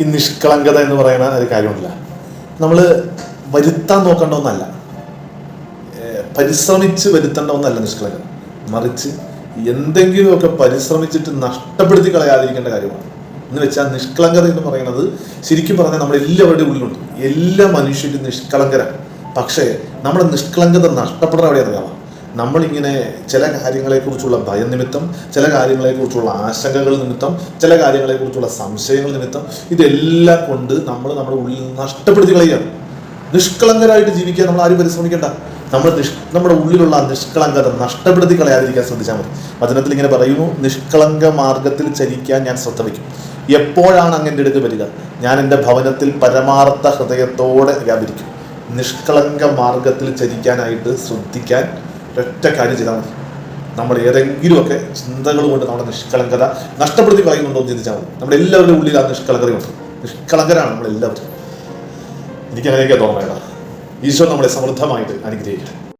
ഈ നിഷ്കളങ്കത എന്ന് പറയുന്ന ഒരു കാര്യമില്ല. നമ്മൾ വരുത്താൻ നോക്കേണ്ട ഒന്നല്ല, പരിശ്രമിച്ച് വരുത്തേണ്ട ഒന്നല്ല നിഷ്കളങ്കത. മറിച്ച് എന്തെങ്കിലുമൊക്കെ പരിശ്രമിച്ചിട്ട് നഷ്ടപ്പെടുത്തി കളയാതിരിക്കേണ്ട കാര്യമാണ്. എന്ന് വെച്ചാൽ നിഷ്കളങ്കത എന്ന് പറയുന്നത് ശരിക്കും പറഞ്ഞാൽ നമ്മുടെ എല്ലാവരുടെ ഉള്ളിലുണ്ട്. എല്ലാ മനുഷ്യരും നിഷ്കളങ്കരാണ്. പക്ഷേ നമ്മുടെ നിഷ്കളങ്കത നഷ്ടപ്പെടുന്ന എവിടെ അറിയാമോ? നമ്മളിങ്ങനെ ചില കാര്യങ്ങളെക്കുറിച്ചുള്ള ഭയം നിമിത്തം, ചില കാര്യങ്ങളെക്കുറിച്ചുള്ള ആശങ്കകൾ നിമിത്തം, ചില കാര്യങ്ങളെക്കുറിച്ചുള്ള സംശയങ്ങൾ നിമിത്തം, ഇതെല്ലാം കൊണ്ട് നമ്മൾ നമ്മുടെ ഉള്ളിൽ നഷ്ടപ്പെടുത്തി കളയുകയാണ്. നിഷ്കളങ്കരായിട്ട് ജീവിക്കാൻ നമ്മൾ ആരും പരിശ്രമിക്കേണ്ട. നമ്മുടെ ഉള്ളിലുള്ള ആ നിഷ്കളങ്കത നഷ്ടപ്പെടുത്തി കളയാതിരിക്കാൻ ശ്രദ്ധിച്ചാൽ മതി. വചനത്തിൽ ഇങ്ങനെ പറയുന്നു, നിഷ്കളങ്ക മാർഗത്തിൽ ചരിക്കാൻ ഞാൻ ശ്രദ്ധ വയ്ക്കും. എപ്പോഴാണ് അങ്ങൻ്റെ അടുത്ത് വരിക? ഞാൻ എൻ്റെ ഭവനത്തിൽ പരമാർത്ഥ ഹൃദയത്തോടെ വ്യാപരിക്കും. നിഷ്കളങ്ക മാർഗത്തിൽ ചരിക്കാനായിട്ട് ശ്രദ്ധിക്കാൻ ഒറ്റ കാര്യം ചെയ്താൽ മതി. നമ്മൾ ഏതെങ്കിലുമൊക്കെ ചിന്തകൾ കൊണ്ട് നമ്മുടെ നിഷ്കളങ്കത നഷ്ടപ്പെടുത്തി കളയുന്നുണ്ടോ എന്ന് ചിന്തിച്ചാൽ മതി. നമ്മുടെ എല്ലാവരുടെ ഉള്ളിൽ ആ നിഷ്കളങ്കതയുണ്ട്. നിഷ്കളങ്കരാണ് നമ്മളെല്ലാവരും. എനിക്കങ്ങനെയൊക്കെ തോന്നേണ്ട. ഈശോ നമ്മളെ സമൃദ്ധമായിട്ട് അനുഗ്രഹിക്കട്ടെ.